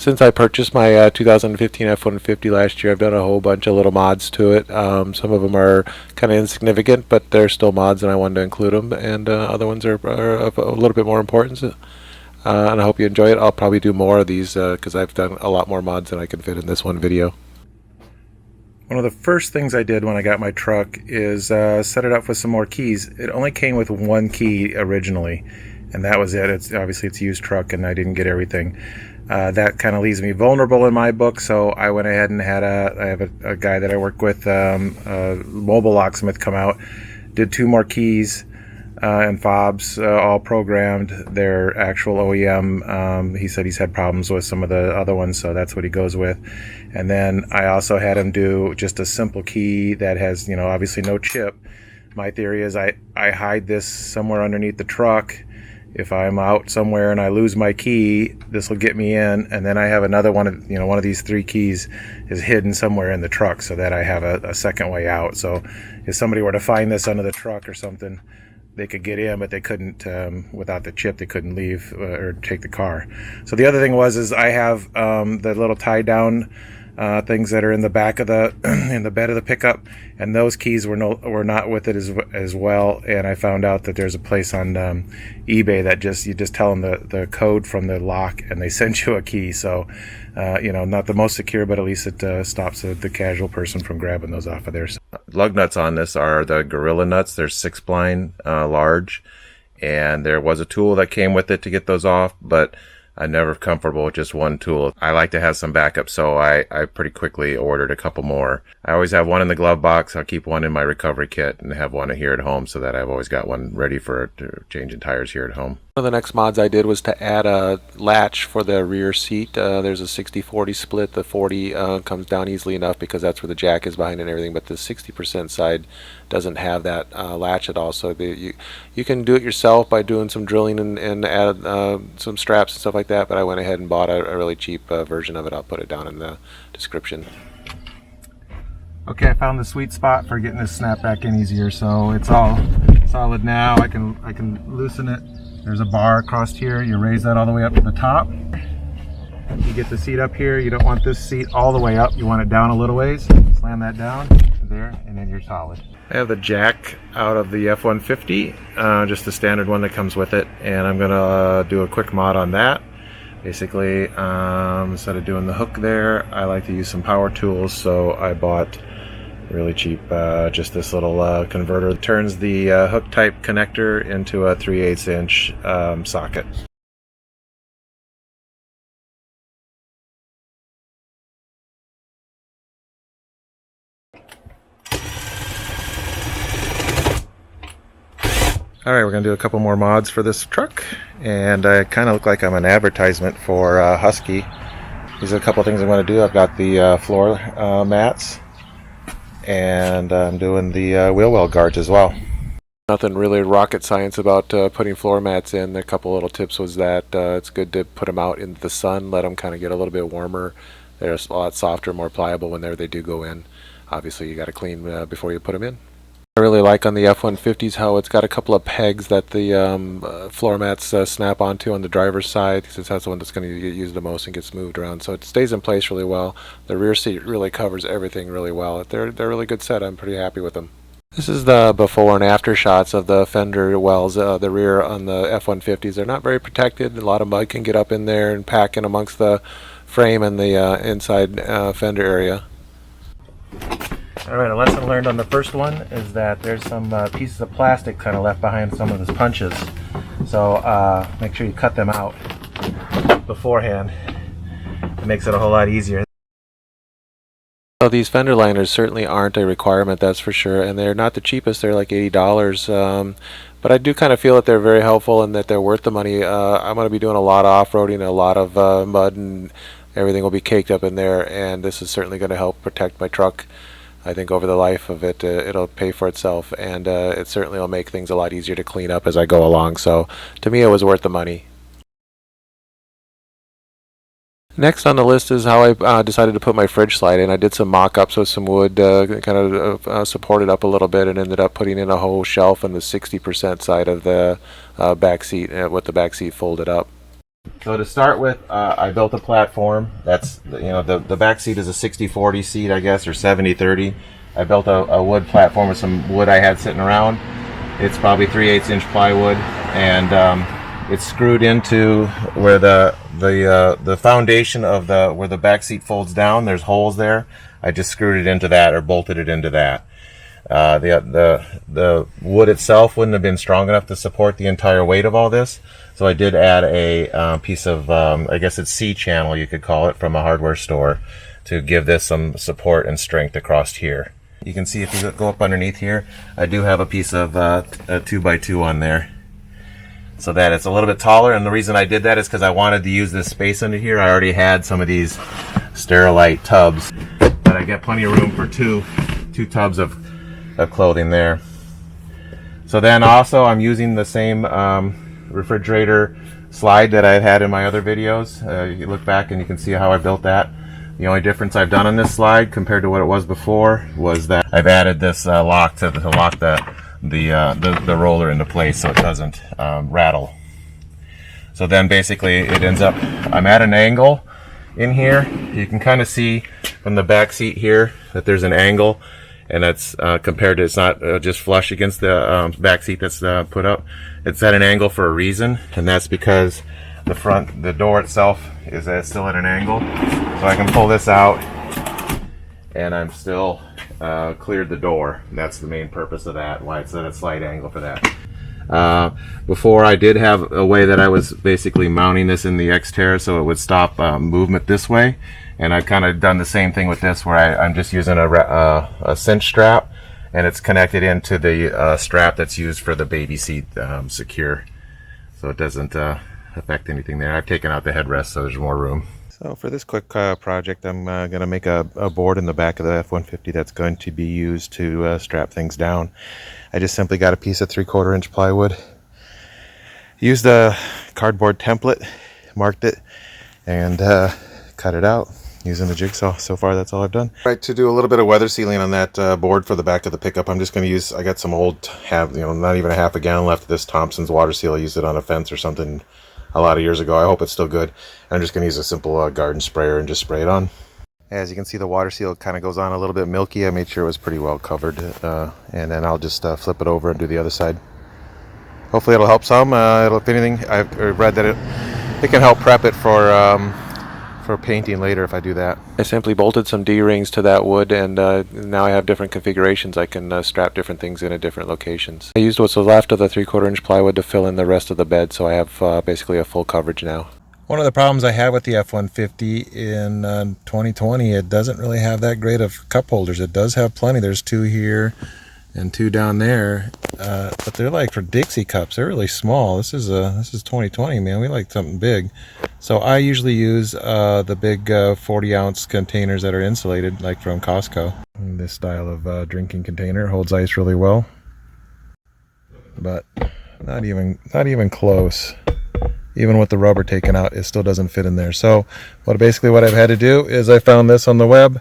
Since I purchased my 2015 F150 last year, I've done a whole bunch of little mods to it. Some of them are kind of insignificant, but they're still mods, and I wanted to include them. And other ones are of a little bit more importance. And I hope you enjoy it. I'll probably do more of these because I've done a lot more mods than I can fit in this one video. One of the first things I did when I got my truck is set it up with some more keys. It only came with one key originally, and that was it. Obviously it's a used truck, and I didn't get everything. That kind of leaves me vulnerable in my book, so I went ahead and had I have a guy that I work with, a mobile locksmith, come out, did 2 more keys and fobs, all programmed. They're actual OEM. He said he's had problems with some of the other ones, so that's what he goes with. And then I also had him do just a simple key that has, obviously no chip. My theory is I hide this somewhere underneath the truck. If I'm out somewhere and I lose my key, this will get me in, and then I have another one of one of these 3 keys is hidden somewhere in the truck, so that I have a second way out. So if somebody were to find this under the truck or something, they could get in, but they couldn't, without the chip, they couldn't leave or take the car. So the other thing is I have the little tie down things that are in the back of the in the bed of the pickup, and those keys were not with it as well. And I found out that there's a place on eBay that you just tell them the code from the lock, and they send you a key. So not the most secure, but at least it stops the casual person from grabbing those off of there. Lug nuts on this are the Gorilla nuts. They're 6-spline, large, and there was a tool that came with it to get those off, but I'm never comfortable with just one tool. I like to have some backup, so I pretty quickly ordered a couple more. I always have one in the glove box. I'll keep one in my recovery kit and have one here at home, so that I've always got one ready for changing tires here at home. One of the next mods I did was to add a latch for the rear seat. There's a 60-40 split. The 40 comes down easily enough because that's where the jack is behind and everything, but the 60% side doesn't have that latch at all. So you can do it yourself by doing some drilling and add some straps and stuff like that, but I went ahead and bought a really cheap version of it. I'll put it down in the description. Okay, I found the sweet spot for getting this snap back in easier, so it's all solid now. I can loosen it. There's a bar across here. You raise that all the way up to the top. You get the seat up here. You don't want this seat all the way up. You want it down a little ways. Slam that down there, and then you're solid. I have the jack out of the F150, just the standard one that comes with it, and I'm gonna do a quick mod on that. Basically, instead of doing the hook there, I like to use some power tools, so I bought really cheap just this little converter. It turns the hook type connector into a 3/8 inch socket. Alright, we're going to do a couple more mods for this truck, and I kind of look like I'm an advertisement for Husky. These are a couple things I'm going to do. I've got the floor mats, and I'm doing the wheel well guards as well. Nothing really rocket science about putting floor mats in. A couple little tips was that it's good to put them out in the sun, let them kind of get a little bit warmer. They're a lot softer, more pliable whenever they do go in. Obviously you got to clean before you put them in. I really like on the F-150s how it's got a couple of pegs that the floor mats snap onto on the driver's side, because that's the one that's going to get used the most and gets moved around. So it stays in place really well. The rear seat really covers everything really well. They're a really good set. I'm pretty happy with them. This is the before and after shots of the fender wells. The rear on the F-150s, they're not very protected. A lot of mud can get up in there and pack in amongst the frame and the inside fender area. Alright, a lesson learned on the first one is that there's some pieces of plastic kind of left behind some of his punches. So make sure you cut them out beforehand. It makes it a whole lot easier. So these fender liners certainly aren't a requirement, that's for sure, and they're not the cheapest. They're like $80. But I do kind of feel that they're very helpful and that they're worth the money. I'm going to be doing a lot of off-roading, a lot of mud, and everything will be caked up in there, and this is certainly going to help protect my truck. I think over the life of it, it'll pay for itself, and it certainly will make things a lot easier to clean up as I go along. So to me, it was worth the money. Next on the list is how I decided to put my fridge slide in. I did some mock-ups with some wood, kind of supported up a little bit, and ended up putting in a whole shelf on the 60% side of the back seat with the back seat folded up. So to start with, I built a platform. That's, the back seat is a 60/40 seat, I guess, or 70/30. I built a wood platform with some wood I had sitting around. It's probably 3/8 inch plywood, and it's screwed into where the foundation of where the back seat folds down. There's holes there. I just screwed it into that, or bolted it into that. The wood itself wouldn't have been strong enough to support the entire weight of all this, so I did add a piece of I guess it's C-channel, you could call it, from a hardware store to give this some support and strength across here. You can see if you go up underneath here, I do have a piece of a 2x2 on there, so that it's a little bit taller. And the reason I did that is because I wanted to use this space under here. I already had some of these Sterilite tubs, but I got plenty of room for two tubs of clothing there. So then also I'm using the same refrigerator slide that I've had in my other videos. You look back and you can see how I built that. The only difference I've done on this slide compared to what it was before was that I've added this lock to lock the roller into place so it doesn't rattle. So then basically it ends up, I'm at an angle in here. You can kind of see from the back seat here that there's an angle, and that's compared to, it's not just flush against the back seat that's put up. It's at an angle for a reason, and that's because the door itself is still at an angle. So I can pull this out, and I'm still cleared the door. And that's the main purpose of that, why it's at a slight angle for that. Before, I did have a way that I was basically mounting this in the Xterra so it would stop movement this way, and I've kind of done the same thing with this, where I'm just using a cinch strap, and it's connected into the strap that's used for the baby seat secure, so it doesn't affect anything there. I've taken out the headrest so there's more room. So for this quick project, I'm going to make a board in the back of the F-150 that's going to be used to strap things down. I just simply got a piece of 3/4 inch plywood, used a cardboard template, marked it, and cut it out using the jigsaw. So far that's all I've done. Right, to do a little bit of weather sealing on that board for the back of the pickup, I'm just going to use, I got some old, not even a half a gallon left of this Thompson's water seal. I used it on a fence or something a lot of years ago. I hope it's still good. I'm just going to use a simple garden sprayer and just spray it on. As you can see, the water seal kind of goes on a little bit milky. I made sure it was pretty well covered, and then I'll just flip it over and do the other side. Hopefully it'll help some. If anything, I've read that it can help prep it for painting later if I do that. I simply bolted some D-rings to that wood, and now I have different configurations. I can strap different things in at different locations. I used what's left of the 3/4 inch plywood to fill in the rest of the bed, so I have basically a full coverage now. One of the problems I have with the F-150 in 2020, it doesn't really have that great of cup holders. It does have plenty. There's 2 here and 2 down there, but they're like for Dixie cups. They're really small. This is 2020, man. We like something big. So I usually use the big 40-ounce containers that are insulated, like from Costco. And this style of drinking container holds ice really well, but not even close. Even with the rubber taken out, it still doesn't fit in there. So basically what I've had to do is I found this on the web,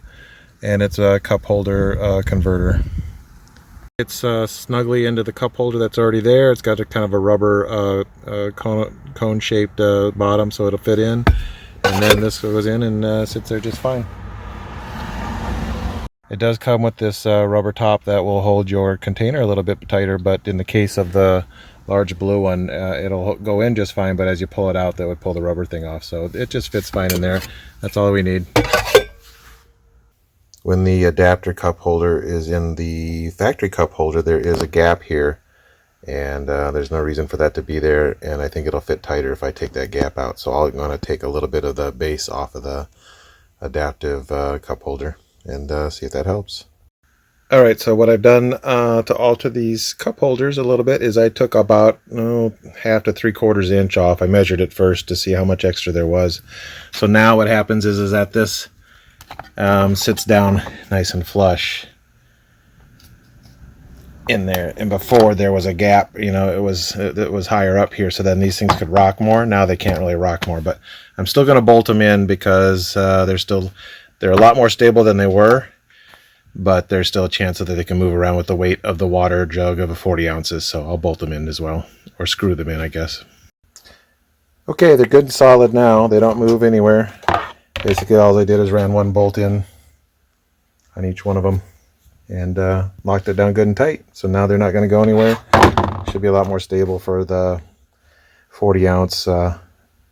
and it's a cup holder converter. It's snugly into the cup holder that's already there. It's got a kind of a rubber cone-shaped bottom, so it'll fit in. And then this goes in and sits there just fine. It does come with this rubber top that will hold your container a little bit tighter, but in the case of the large blue one, it'll go in just fine, but as you pull it out, that would pull the rubber thing off. So it just fits fine in there. That's all we need. When the adapter cup holder is in the factory cup holder, there is a gap here, and there's no reason for that to be there, and I think it'll fit tighter if I take that gap out. So I'm going to take a little bit of the base off of the adaptive cup holder and see if that helps. Alright, so what I've done to alter these cup holders a little bit is I took about 1/2 to 3/4 inch off. I measured it first to see how much extra there was. So now what happens is that this sits down nice and flush in there, and before there was a gap, it was higher up here, so then these things could rock more. Now they can't really rock more, but I'm still going to bolt them in because they're a lot more stable than they were, but there's still a chance that they can move around with the weight of the water jug of 40 ounces, so I'll bolt them in as well, or screw them in, I guess. Okay, they're good and solid now. They don't move anywhere. Basically, all they did is ran one bolt in on each one of them and locked it down good and tight. So now they're not going to go anywhere. Should be a lot more stable for the 40-ounce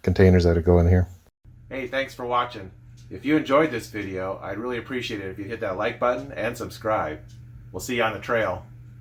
containers that go in here. Hey, thanks for watching. If you enjoyed this video, I'd really appreciate it if you hit that like button and subscribe. We'll see you on the trail.